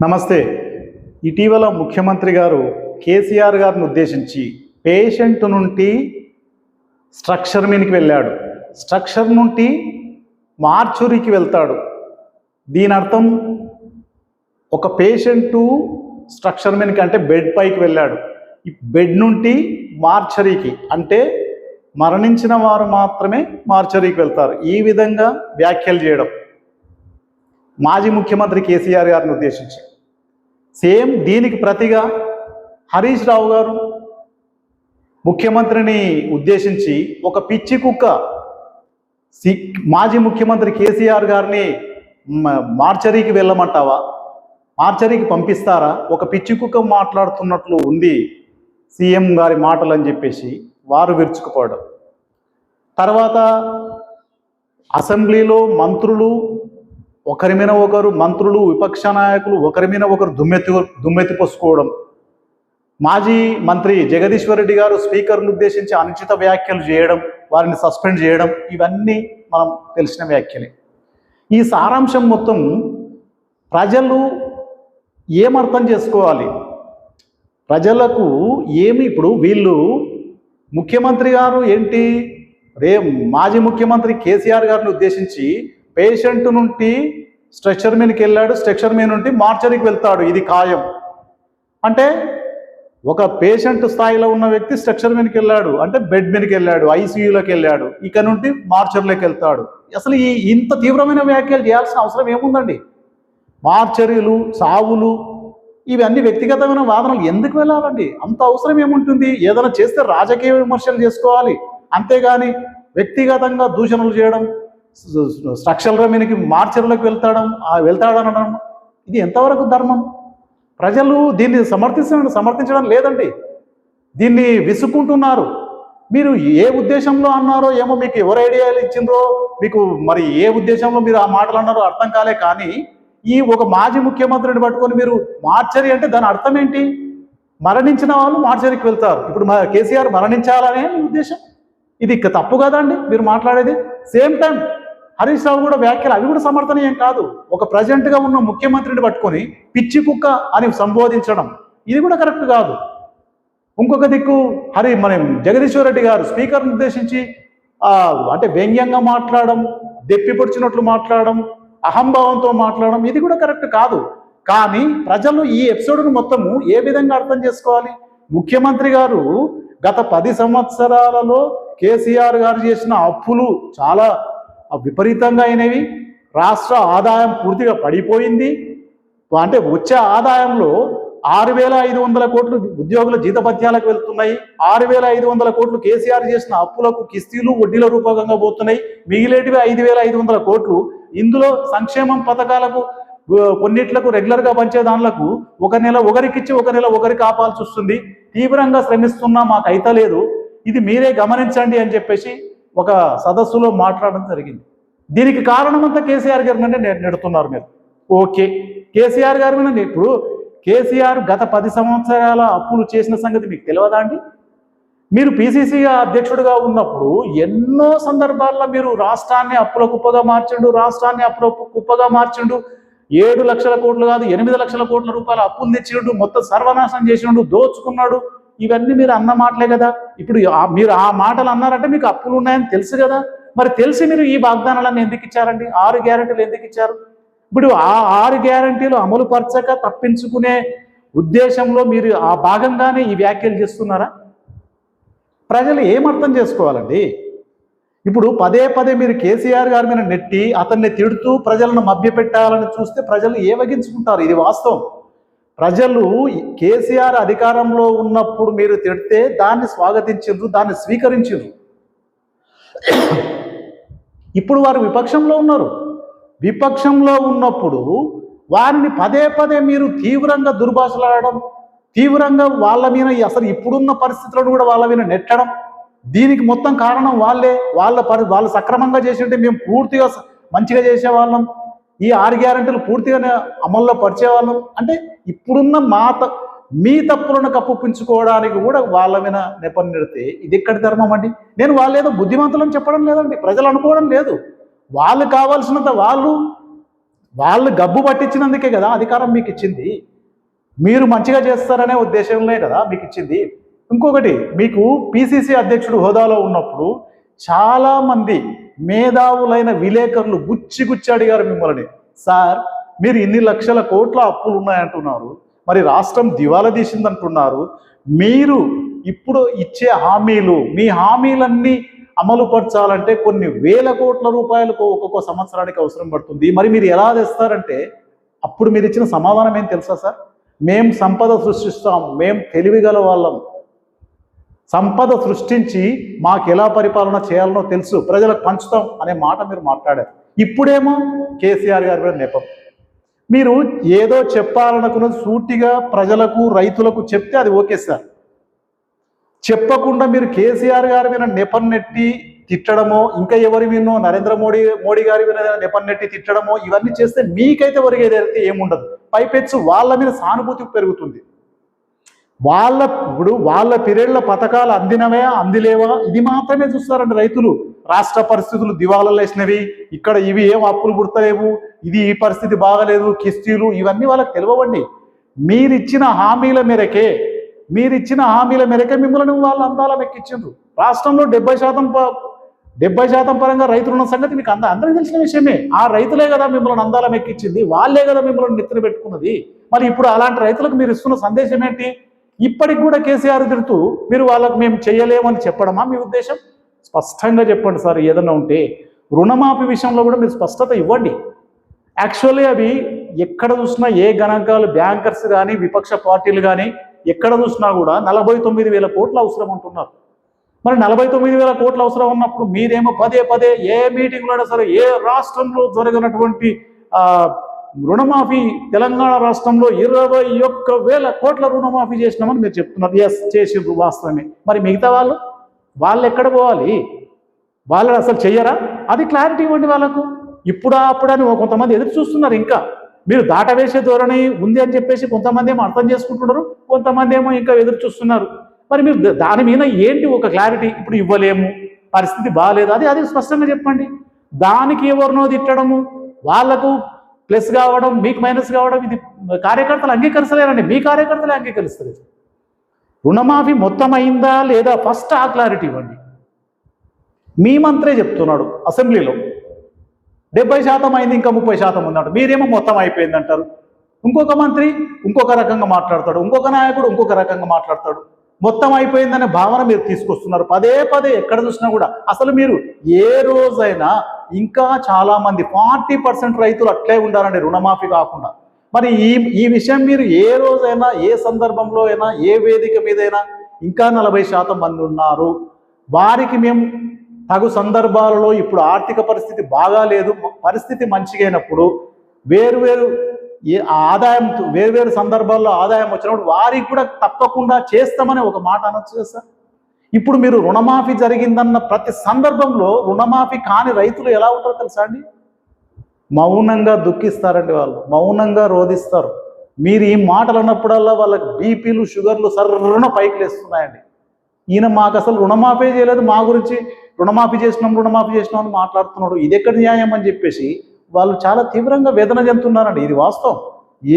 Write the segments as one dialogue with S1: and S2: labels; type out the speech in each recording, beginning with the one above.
S1: నమస్తే. ఇటీవల ముఖ్యమంత్రి గారు కేసీఆర్ గారిని ఉద్దేశించి పేషెంట్ నుండి స్ట్రక్చర్ మీదకి వెళ్ళాడు, స్ట్రక్చర్ నుండి మార్చురీకి వెళ్తాడు. దీని అర్థం ఒక పేషెంటు స్ట్రక్చర్ మీదకి అంటే బెడ్ పైకి వెళ్ళాడు, ఈ బెడ్ నుండి మార్చరీకి అంటే మరణించిన వారు మాత్రమే మార్చరీకి వెళ్తారు. ఈ విధంగా వ్యాఖ్యలు చేయడం మాజీ ముఖ్యమంత్రి కేసీఆర్ గారిని ఉద్దేశించి. సేమ్ దీనికి ప్రతిగా హరీష్ రావు గారు ముఖ్యమంత్రిని ఉద్దేశించి ఒక పిచ్చి కుక్క మాజీ ముఖ్యమంత్రి కేసీఆర్ గారిని మార్చరీకి వెళ్ళమంటావా, మార్చరీకి పంపిస్తారా, ఒక పిచ్చి కుక్క మాట్లాడుతున్నట్లు ఉంది సీఎం గారి మాటలు అని చెప్పేసి వారు విరుచుకుపోవడం. తర్వాత అసెంబ్లీలో మంత్రులు ఒకరి మీద ఒకరు, మంత్రులు విపక్ష నాయకులు ఒకరి మీద ఒకరు దుమ్మెత్తి పోసుకోవడం. మాజీ మంత్రి జగదీశ్వర్ రెడ్డి గారు స్పీకర్ను ఉద్దేశించి అనుచిత వ్యాఖ్యలు చేయడం, వారిని సస్పెండ్ చేయడం, ఇవన్నీ మనం తెలిసిన వ్యాఖ్యలే. ఈ సారాంశం మొత్తం ప్రజలు ఏమర్థం చేసుకోవాలి, ప్రజలకు ఏమి ఇప్పుడు వీళ్ళు ముఖ్యమంత్రి గారు ఏంటి మాజీ ముఖ్యమంత్రి కేసీఆర్ గారిని ఉద్దేశించి పేషెంట్ నుండి స్ట్రెచర్ మీదకి వెళ్ళాడు, స్ట్రెచర్ మీద నుండి మార్చరీకి వెళ్తాడు, ఇది ఖాయం అంటే ఒక పేషెంట్ స్థాయిలో ఉన్న వ్యక్తి స్ట్రక్చర్ మీదకి వెళ్ళాడు అంటే బెడ్ మీదకి వెళ్ళాడు, ఐసీయూలోకి వెళ్ళాడు, ఇక నుండి మార్చరీలోకి వెళ్తాడు. అసలు ఇంత తీవ్రమైన వ్యాఖ్యలు చేయాల్సిన అవసరం ఏముందండి? మార్చరీలు, సావులు, ఇవన్నీ వ్యక్తిగతమైన వాదనలు ఎందుకు వెళ్ళాలండి? అంత అవసరం ఏముంటుంది? ఏదైనా చేస్తే రాజకీయ విమర్శలు చేసుకోవాలి, అంతేగాని వ్యక్తిగతంగా దూషణలు చేయడం, స్ట్రక్చర్ల మీదకి మార్చరీలోకి వెళ్తాడనడం ఇది ఎంతవరకు ధర్మం? ప్రజలు దీన్ని సమర్థించడం లేదండి, దీన్ని విసుక్కుంటున్నారు. మీరు ఏ ఉద్దేశంలో అన్నారో ఏమో, మీకు ఎవరు ఐడియాలు ఇచ్చిందో, మీకు మరి ఏ ఉద్దేశంలో మీరు ఆ మాటలు అన్నారో అర్థం కాలే. కానీ ఈ ఒక మాజీ ముఖ్యమంత్రిని పట్టుకొని మీరు మార్చరీ అంటే దాని అర్థం ఏంటి? మరణించిన వాళ్ళు మార్చరీకి వెళ్తారు. ఇప్పుడు కేసీఆర్ మరణించాలనే మీ ఉద్దేశం? ఇది తప్పు కదండి మీరు మాట్లాడేది. సేమ్ టైం హరీష్ రావు కూడా వ్యాఖ్యలు అవి కూడా సమర్థనీయం కాదు. ఒక ప్రజెంట్గా ఉన్న ముఖ్యమంత్రిని పట్టుకొని పిచ్చి కుక్క అని సంబోధించడం ఇది కూడా కరెక్ట్ కాదు. ఇంకొక దిక్కు మన జగదీశ్వర్ రెడ్డి గారు స్పీకర్ని ఉద్దేశించి అంటే వ్యంగ్యంగా మాట్లాడడం, దెప్పి పొడిచినట్లు మాట్లాడడం, అహంభావంతో మాట్లాడడం ఇది కూడా కరెక్ట్ కాదు. కానీ ప్రజలు ఈ ఎపిసోడ్ను మొత్తము ఏ విధంగా అర్థం చేసుకోవాలి? ముఖ్యమంత్రి గారు గత 10 సంవత్సరాలలో కేసీఆర్ గారు చేసిన అప్పులు చాలా విపరీతంగా అయినవి, రాష్ట్ర ఆదాయం పూర్తిగా పడిపోయింది. అంటే వచ్చే ఆదాయంలో 6,500 కోట్లు ఉద్యోగుల జీతభత్యాలకు వెళ్తున్నాయి, 6,500 కోట్లు కేసీఆర్ చేసిన అప్పులకు కిస్తీలు వడ్డీల రూపకంగా పోతున్నాయి, మిగిలేటివి 5,500 కోట్లు ఇందులో సంక్షేమం పథకాలకు కొన్నిట్లకు రెగ్యులర్గా పంచే దానిలకు ఒక నెల ఒకరికిచ్చి ఒక నెల ఒకరికి ఆపాల్సి వస్తుంది. తీవ్రంగా శ్రమిస్తున్నా మాకు అయితలేదు, ఇది మీరే గమనించండి అని చెప్పేసి ఒక సదస్సులో మాట్లాడడం జరిగింది. దీనికి కారణమంతా కేసీఆర్ గారి మీద నెడుతున్నారు మీరు. ఓకే, కేసీఆర్ గారి మీద ఇప్పుడు కేసీఆర్ గత 10 సంవత్సరాల అప్పులు చేసిన సంగతి మీకు తెలియదా అండి? మీరు పిసిసి అధ్యక్షుడిగా ఉన్నప్పుడు ఎన్నో సందర్భాల్లో మీరు రాష్ట్రాన్ని అప్పుల కుప్పగా మార్చిండు, రాష్ట్రాన్ని అప్పుల కుప్పగా మార్చిండు. 7 లక్షల కోట్లు కాదు 8 లక్షల కోట్ల రూపాయల అప్పులు తెచ్చిండు, మొత్తం సర్వనాశనం చేసిండు, దోచుకున్నాడు. ఇవన్నీ మీరు అన్న మాటలే కదా. ఇప్పుడు మీరు ఆ మాటలు అన్నారంటే మీకు అప్పులు ఉన్నాయని తెలుసు కదా. మరి తెలిసి మీరు ఈ వాగ్దానాలను ఎందుకు ఇచ్చారండి? 6 గ్యారెంటీలు ఎందుకు ఇచ్చారు? ఇప్పుడు ఆ 6 గ్యారెంటీలు అమలు పరచక తప్పించుకునే ఉద్దేశంలో మీరు ఆ భాగంగానే ఈ వ్యాఖ్యలు చేస్తున్నారా? ప్రజలు ఏమర్థం చేసుకోవాలండి? ఇప్పుడు పదే మీరు కేసీఆర్ గారి మీద నెట్టి అతన్ని తిడుతూ ప్రజలను మభ్యపెట్టాలని చూస్తే ప్రజలు ఏవగించుకుంటారు. ఇది వాస్తవం. ప్రజలు కేసీఆర్ అధికారంలో ఉన్నప్పుడు మీరు తిడితే దాన్ని స్వాగతించారు, దాన్ని స్వీకరించారు. ఇప్పుడు వారు విపక్షంలో ఉన్నారు. విపక్షంలో ఉన్నప్పుడు వారిని పదే మీరు తీవ్రంగా దుర్భాషలాడడం, తీవ్రంగా వాళ్ళ మీద అసలు ఇప్పుడున్న పరిస్థితులను కూడా వాళ్ళ మీద నెట్టడం, దీనికి మొత్తం కారణం వాళ్ళే. వాళ్ళు సక్రమంగా చేసింటే మేము పూర్తిగా మంచిగా చేసేవాళ్ళం, ఈ 6 గ్యారెంటీలు పూర్తిగా అమల్లో పరిచేవాళ్ళం అంటే ఇప్పుడున్న మీ తప్పులను కప్పుపించుకోవడానికి కూడా వాళ్ళ మీద నెపన్నెడితే ఇది ఎక్కడి ధర్మం అండి? నేను వాళ్ళు ఏదో బుద్ధిమంతులని చెప్పడం లేదండి, ప్రజలు అనుకోవడం లేదు. వాళ్ళు కావాల్సినంత వాళ్ళు వాళ్ళు గబ్బు పట్టించినందుకే కదా అధికారం మీకు ఇచ్చింది. మీరు మంచిగా చేస్తారనే ఉద్దేశంలో కదా మీకు ఇచ్చింది. ఇంకొకటి, మీకు పిసిసి అధ్యక్షుడు హోదాలో ఉన్నప్పుడు చాలామంది మేధావులైన విలేకరులు గుచ్చి గుచ్చి అడిగారు మిమ్మల్ని, సార్ మీరు ఇన్ని లక్షల కోట్ల అప్పులు ఉన్నాయంటున్నారు, మరి రాష్ట్రం దివాలా తీసిందంటున్నారు, మీరు ఇప్పుడు ఇచ్చే హామీలు, మీ హామీలన్నీ అమలు పరచాలంటే కొన్ని వేల కోట్ల రూపాయలకు ఒక్కొక్క సంవత్సరానికి అవసరం పడుతుంది, మరి మీరు ఎలా తెస్తారంటే అప్పుడు మీరు ఇచ్చిన సమాధానం ఏం తెలుసా సార్? మేం సంపద సృష్టిస్తాం, మేం తెలివిగల వాళ్ళం, సంపద సృష్టించి మాకు ఎలా పరిపాలన చేయాలనో తెలుసు, ప్రజలకు పంచుతాం అనే మాట మీరు మాట్లాడారు. ఇప్పుడేమో కేసీఆర్ గారి మీద నెపం. మీరు ఏదో చెప్పాలనుకున్నది సూటిగా ప్రజలకు రైతులకు చెప్తే అది ఓకే సార్. చెప్పకుండా మీరు కేసీఆర్ గారి మీద నెపన్నెట్టి తిట్టడమో, ఇంకా ఎవరి మీనో నరేంద్ర మోడీ గారి మీద నెపన్నెట్టి తిట్టడమో, ఇవన్నీ చేస్తే మీకైతే ఒరిగేదైతే ఏముండదు. పైపెచ్చు వాళ్ళ మీద సానుభూతి పెరుగుతుంది. ఇప్పుడు వాళ్ళ పీరియడ్ల పథకాలు అందినవా అందిలేవా ఇది మాత్రమే చూస్తారండి రైతులు. రాష్ట్ర పరిస్థితులు దివాళాలు వేసినవి, ఇక్కడ ఇవి ఏం అప్పులు పుడతలేవు, ఇది ఈ పరిస్థితి బాగలేదు, కిస్తీలు, ఇవన్నీ వాళ్ళకి తెలియవండి. మీరిచ్చిన హామీల మేరకే మిమ్మల్ని వాళ్ళు అందాల ఎక్కించారు. రాష్ట్రంలో 70% పరంగా రైతులు ఉన్న సంగతి మీకు అందరికీ తెలిసిన విషయమే. ఆ రైతులే కదా మిమ్మల్ని అందాల ఎక్కించింది, వాళ్ళే కదా మిమ్మల్ని నెత్తిన పెట్టుకున్నది. మరి ఇప్పుడు అలాంటి రైతులకు మీరు ఇస్తున్న సందేశం ఏంటి? ఇప్పటికి కూడా కేసీఆర్ తిడుతూ మీరు వాళ్ళకు మేము చేయలేమని చెప్పడమా మీ ఉద్దేశం? స్పష్టంగా చెప్పండి సార్. ఏదన్నా ఉంటే రుణమాఫీ విషయంలో కూడా మీరు స్పష్టత ఇవ్వండి. యాక్చువల్లీ అవి ఎక్కడ చూసినా ఏ గణాంకాలు, బ్యాంకర్స్ కానీ విపక్ష పార్టీలు కానీ ఎక్కడ చూసినా కూడా 49,000 కోట్లు అవసరం అంటున్నారు. మరి 49,000 కోట్లు అవసరం ఉన్నప్పుడు మీరేమో పదే పదే ఏ మీటింగ్లో సరే ఏ రాష్ట్రంలో జరగనటువంటి రుణమాఫీ తెలంగాణ రాష్ట్రంలో 21,000 కోట్ల రుణమాఫీ చేసినామని మీరు చెప్తున్నారు. ఎస్, చేసిండ్రు, వాస్తవమే. మరి మిగతా వాళ్ళు ఎక్కడ పోవాలి? వాళ్ళు అసలు చెయ్యరా? అది క్లారిటీ ఇవ్వండి వాళ్ళకు. అప్పుడని కొంతమంది ఎదురు చూస్తున్నారు. ఇంకా మీరు దాటవేసే ధోరణి ఉంది అని చెప్పేసి కొంతమంది ఏమో అర్థం చేసుకుంటున్నారు, కొంతమంది ఏమో ఇంకా ఎదురు చూస్తున్నారు. మరి మీరు దాని మీద ఏంటి ఒక క్లారిటీ? ఇప్పుడు ఇవ్వలేము, పరిస్థితి బాగాలేదు, అది స్పష్టంగా చెప్పండి. దానికి ఎవరినో తిట్టడము, వాళ్లకు ప్లస్ కావడం, మీకు మైనస్ కావడం, ఇది కార్యకర్తలు అంగీకరించలేరండి. మీ కార్యకర్తలే అంగీకరిస్తారు. రుణమాఫీ మొత్తం అయిందా లేదా ఫస్ట్ ఆ క్లారిటీ ఇవ్వండి. మీ మంత్రే చెప్తున్నాడు అసెంబ్లీలో 70% అయింది, ఇంకా 30% ఉందంట. మీరేమో మొత్తం అయిపోయింది అంటారు. ఇంకొక మంత్రి ఇంకొక రకంగా మాట్లాడతాడు, ఇంకొక నాయకుడు ఇంకొక రకంగా మాట్లాడతాడు. మొత్తం అయిపోయిందనే భావన మీరు తీసుకొస్తున్నారు పదే పదే ఎక్కడ చూసినా కూడా. అసలు మీరు ఏ రోజైనా ఇంకా చాలా మంది 40% రైతులు అట్లే ఉండాలండి రుణమాఫీ కాకుండా. మరి ఈ విషయం మీరు ఏ రోజైనా, ఏ సందర్భంలో అయినా, ఏ వేదిక మీదైనా ఇంకా 40% మంది ఉన్నారు, వారికి మేము తగు సందర్భాలలో, ఇప్పుడు ఆర్థిక పరిస్థితి బాగాలేదు, పరిస్థితి మంచిగా అయినప్పుడు వేరువేరు సందర్భాల్లో ఆదాయం వచ్చినప్పుడు వారికి కూడా తప్పకుండా చేస్తామని ఒక మాట అనొచ్చు కదా సార్. ఇప్పుడు మీరు రుణమాఫీ జరిగిందన్న ప్రతి సందర్భంలో రుణమాఫీ కాని రైతులు ఎలా ఉంటారో తెలుసా అండి? మౌనంగా దుఃఖిస్తారండి, వాళ్ళు మౌనంగా రోధిస్తారు. మీరు ఈ మాటలు అన్నప్పుడల్లా వాళ్ళకి బీపీలు, షుగర్లు సర్రున పైకి లేస్తున్నాయండి. ఈయన మాకు అసలు రుణమాఫీ చేయలేదు, మా గురించి రుణమాఫీ చేసినాం అని మాట్లాడుతున్నాడు, ఇది ఎక్కడ న్యాయం అని చెప్పేసి వాళ్ళు చాలా తీవ్రంగా వేదన చెందుతున్నారండి. ఇది వాస్తవం.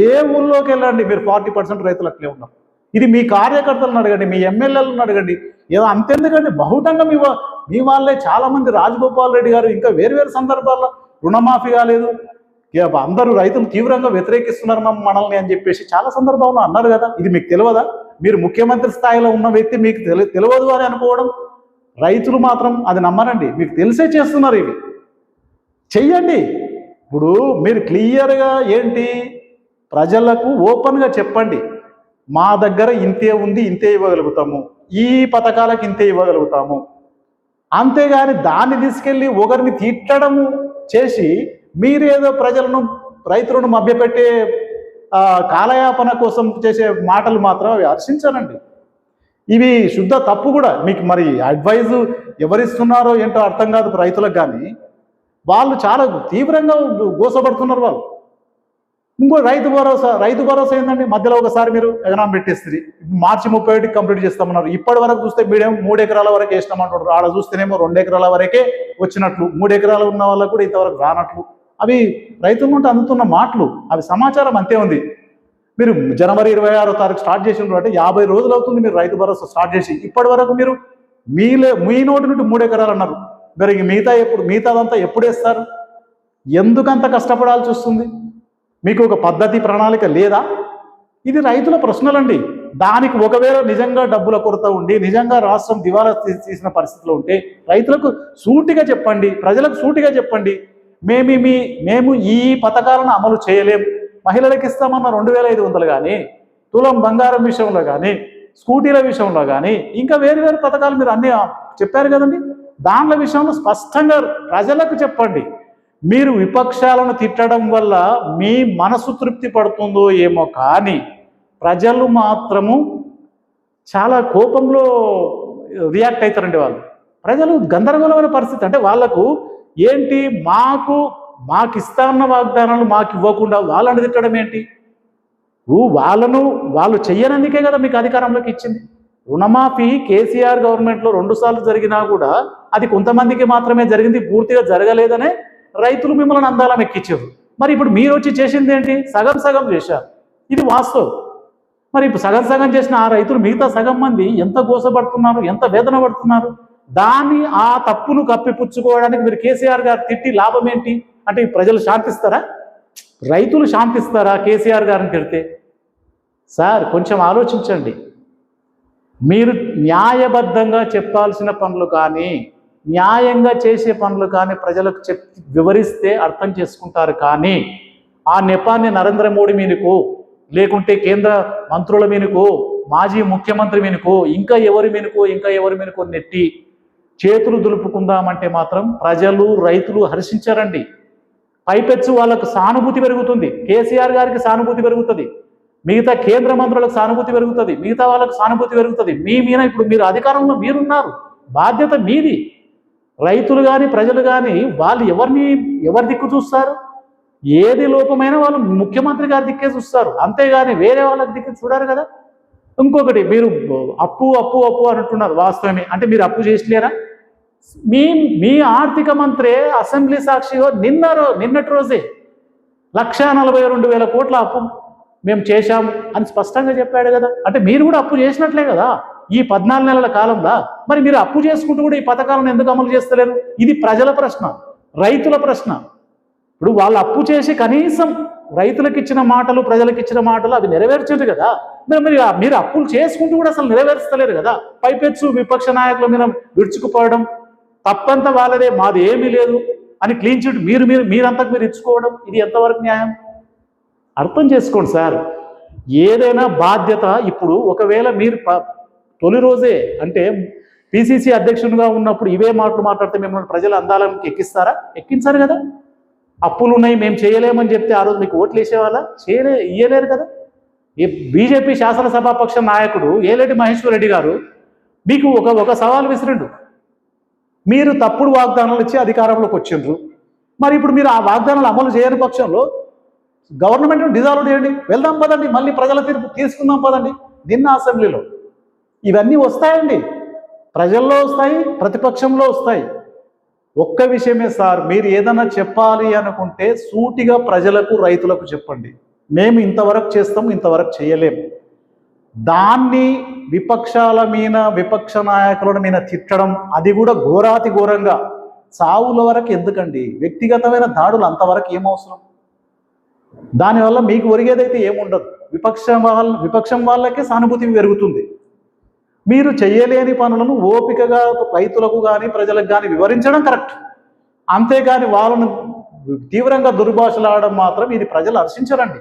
S1: ఏ ఊళ్ళోకి వెళ్ళండి మీరు 40% రైతులు అట్లే ఉన్నారు. ఇది మీ కార్యకర్తలను అడగండి, మీ ఎమ్మెల్యేలను అడగండి. ఏదో అంతెందుకండి, బహుటంగా మీ వాళ్ళే చాలామంది, రాజగోపాల్ రెడ్డి గారు ఇంకా వేరు సందర్భాల్లో రుణమాఫీ కాలేదు, అందరూ రైతులు తీవ్రంగా వ్యతిరేకిస్తున్నారు మనల్ని అని చెప్పేసి చాలా సందర్భాల్లో అన్నారు కదా. ఇది మీకు తెలియదా? మీరు ముఖ్యమంత్రి స్థాయిలో ఉన్న వ్యక్తి మీకు తెలియదు అని అనుకోవడం, రైతులు మాత్రం అది నమ్మరండి. మీకు తెలిసే చేస్తున్నారు. ఇవి చెయ్యండి. ఇప్పుడు మీరు క్లియర్గా ఏంటి, ప్రజలకు ఓపెన్గా చెప్పండి, మా దగ్గర ఇంతే ఉంది, ఇంతే ఇవ్వగలుగుతాము, ఈ పథకాలకు ఇంతే ఇవ్వగలుగుతాము. అంతేగాని దాన్ని తీసుకెళ్ళి ఒకరిని తిట్టడము చేసి మీరేదో రైతులను మభ్యపెట్టే కాలయాపన కోసం చేసే మాటలు మాత్రం అవి హర్షించానండి. ఇవి శుద్ధ తప్పు కూడా. మీకు మరి అడ్వైజు ఎవరిస్తున్నారో ఏంటో అర్థం కాదు రైతులకు. కానీ వాళ్ళు చాలా తీవ్రంగా గోసపడుతున్నారు వాళ్ళు. ఇంకో రైతు భరోసా ఏందండి, మధ్యలో ఒకసారి మీరు ఎగనాం పెట్టేస్తుంది, మార్చి 31 కంప్లీట్ చేస్తామన్నారు. ఇప్పటి వరకు చూస్తే మీరేమో 3 ఎకరాల వరకు వేసినామంటున్నారు, ఆడ చూస్తేనేమో 2 ఎకరాల వరకే వచ్చినట్లు, 3 ఎకరాలు ఉన్న వాళ్ళకు కూడా ఇంతవరకు రానట్లు అవి రైతుల నుండి అందుతున్న మాటలు, అవి సమాచారం అంతే ఉంది. మీరు జనవరి 26వ తారీఖు స్టార్ట్ చేసిన అంటే 50 రోజులు అవుతుంది మీరు రైతు భరోసా స్టార్ట్ చేసి. ఇప్పటి వరకు మీరు మీ నోటి నుండి 3 ఎకరాలు అన్నారు. మరి మిగతాదంతా ఎప్పుడు వేస్తారు? ఎందుకంత కష్టపడాల్సి వస్తుంది? మీకు ఒక పద్ధతి ప్రణాళిక లేదా? ఇది రైతుల ప్రశ్నలండి. దానికి ఒకవేళ నిజంగా డబ్బుల కొరత ఉండి నిజంగా రాష్ట్రం దివాలా తీసిన పరిస్థితిలో ఉంటే రైతులకు సూటిగా చెప్పండి, ప్రజలకు సూటిగా చెప్పండి, మేము ఈ పథకాలను అమలు చేయలేము. మహిళలకు ఇస్తామన్న 2500 కానీ, తులం బంగారం విషయంలో కానీ, స్కూటీల విషయంలో కానీ, ఇంకా వేరు పథకాలు మీరు అన్నీ చెప్పారు కదండి. దానిల విషయంలో స్పష్టంగా ప్రజలకు చెప్పండి. మీరు విపక్షాలను తిట్టడం వల్ల మీ మనసు తృప్తి పడుతుందో ఏమో కానీ ప్రజలు మాత్రము చాలా కోపంలో రియాక్ట్ అవుతారండి. ప్రజలు గందరగోళమైన పరిస్థితి. అంటే వాళ్ళకు ఏంటి, మాకు ఇస్తాన్న వాగ్దానాలు మాకు ఇవ్వకుండా వాళ్ళని తిట్టడం ఏంటి? వాళ్ళు చెయ్యనందుకే కదా మీకు అధికారంలోకి ఇచ్చింది. రుణమాఫీ కేసీఆర్ గవర్నమెంట్లో 2 సార్లు జరిగినా కూడా అది కొంతమందికి మాత్రమే జరిగింది, పూర్తిగా జరగలేదనే రైతులు మిమ్మల్ని అందాలం ఎక్కించారు. మరి ఇప్పుడు మీరు వచ్చి చేసింది ఏంటి? సగం చేశారు. ఇది వాస్తవం. మరి ఇప్పుడు సగం చేసిన ఆ రైతులు మిగతా సగం మంది ఎంత గోసపడుతున్నారు, ఎంత వేదన పడుతున్నారు? ఆ తప్పును కప్పిపుచ్చుకోవడానికి మీరు కేసీఆర్ గారు తిట్టి లాభం ఏంటి? అంటే ప్రజలు శాంతిస్తారా? రైతులు శాంతిస్తారా కేసీఆర్ గారిని తిడితే? సార్, కొంచెం ఆలోచించండి. మీరు న్యాయబద్ధంగా చెప్పాల్సిన పనులు కానీ, న్యాయంగా చేసే పనులు కానీ ప్రజలకు వివరిస్తే అర్థం చేసుకుంటారు. కానీ ఆ నెపాన్ని నరేంద్ర మోడీ మీదకో, లేకుంటే కేంద్ర మంత్రుల మీదకో, మాజీ ముఖ్యమంత్రి మీదకో, ఇంకా ఎవరి మీదకో నెట్టి చేతులు దులుపుకుందామంటే మాత్రం ప్రజలు, రైతులు హర్షించారండి. పైపెచ్చు వాళ్ళకు సానుభూతి పెరుగుతుంది. కేసీఆర్ గారికి సానుభూతి పెరుగుతుంది, మిగతా కేంద్ర మంత్రులకు సానుభూతి పెరుగుతుంది, మిగతా వాళ్ళకు సానుభూతి పెరుగుతుంది. మీద ఇప్పుడు మీరు అధికారంలో మీరున్నారు, బాధ్యత మీది. రైతులు కానీ ప్రజలు కానీ వాళ్ళు ఎవరి దిక్కు చూస్తారు? ఏది లోపమైనా వాళ్ళు ముఖ్యమంత్రి గారి దిక్కే చూస్తారు, అంతేగాని వేరే వాళ్ళకి దిక్కు చూడారు కదా. ఇంకొకటి, మీరు అప్పు అంటున్నారు. వాస్తవమే. అంటే మీరు అప్పు చేసలేరా? మీ ఆర్థిక మంత్రి అసెంబ్లీ సాక్షిగా నిన్నటి రోజే 1,42,000 కోట్ల అప్పు మేము చేశాము అని స్పష్టంగా చెప్పాడు కదా. అంటే మీరు కూడా అప్పు చేసినట్లే కదా ఈ 14 నెలల కాలంలో. మరి మీరు అప్పు చేసుకుంటూ కూడా ఈ పథకాలను ఎందుకు అమలు చేస్తలేరు? ఇది ప్రజల ప్రశ్న, రైతుల ప్రశ్న. ఇప్పుడు వాళ్ళు అప్పు చేసి కనీసం రైతులకు ఇచ్చిన మాటలు, ప్రజలకు ఇచ్చిన మాటలు అవి నెరవేర్చదు కదా. మీరు అప్పులు చేసుకుంటూ కూడా అసలు నెరవేర్చలేరు కదా. పైపెచ్చు విపక్ష నాయకుల మీద విడుచుకుపోవడం, తప్పంతా వాళ్ళదే, మాది ఏమీ లేదు అని క్లీన్ చిట్ మీరంతకు మీరు ఇచ్చుకోవడం, ఇది ఎంతవరకు న్యాయం? అర్థం చేసుకోండి సార్. ఏదైనా బాధ్యత. ఇప్పుడు ఒకవేళ మీరు తొలి రోజే అంటే పిసిసి అధ్యక్షునిగా ఉన్నప్పుడు ఇవే మాటలు మాట్లాడితే మిమ్మల్ని ప్రజలు అందాలకు ఎక్కించారు కదా. అప్పులు ఉన్నాయి, మేము చేయలేమని చెప్తే ఆ రోజు మీకు ఓట్లు వేసేవాళ్ళ? ఇయ్యలేరు కదా. ఈ బీజేపీ శాసనసభాపక్ష నాయకుడు ఏలేటి మహేశ్వర్ రెడ్డి గారు మీకు ఒక సవాల్ విసిరిండు. మీరు తప్పుడు వాగ్దానాలు ఇచ్చి అధికారంలోకి వచ్చిండ్రు. మరి ఇప్పుడు మీరు ఆ వాగ్దానాలు అమలు చేయని పక్షంలో గవర్నమెంట్ను డిజాల్వ్ చేయండి, వెళ్దాం పదండి, మళ్ళీ ప్రజల తీర్పు తీసుకుందాం పదండి. నిన్న అసెంబ్లీలో ఇవన్నీ వస్తాయండి, ప్రజల్లో వస్తాయి, ప్రతిపక్షంలో వస్తాయి. ఒక్క విషయమే సార్, మీరు ఏదైనా చెప్పాలి అనుకుంటే సూటిగా ప్రజలకు, రైతులకు చెప్పండి. మేము ఇంతవరకు చేస్తాం, ఇంతవరకు చేయలేము. దాన్ని విపక్షాల మీద, విపక్ష నాయకుల మీద తిట్టడం, అది కూడా ఘోరాతి ఘోరంగా చావుల వరకు ఎందుకండి? వ్యక్తిగతమైన దాడులు అంతవరకు ఏమవసరం? దానివల్ల మీకు ఒరిగేదైతే ఏముండదు. విపక్షం వాళ్ళకే సానుభూతి పెరుగుతుంది. మీరు చేయలేని పనులను ఓపికగా రైతులకు కానీ ప్రజలకు కానీ వివరించడం కరెక్ట్. అంతేగాని వాళ్ళను తీవ్రంగా దుర్భాషలాడడం మాత్రం ఇది ప్రజలు హర్షించరండి.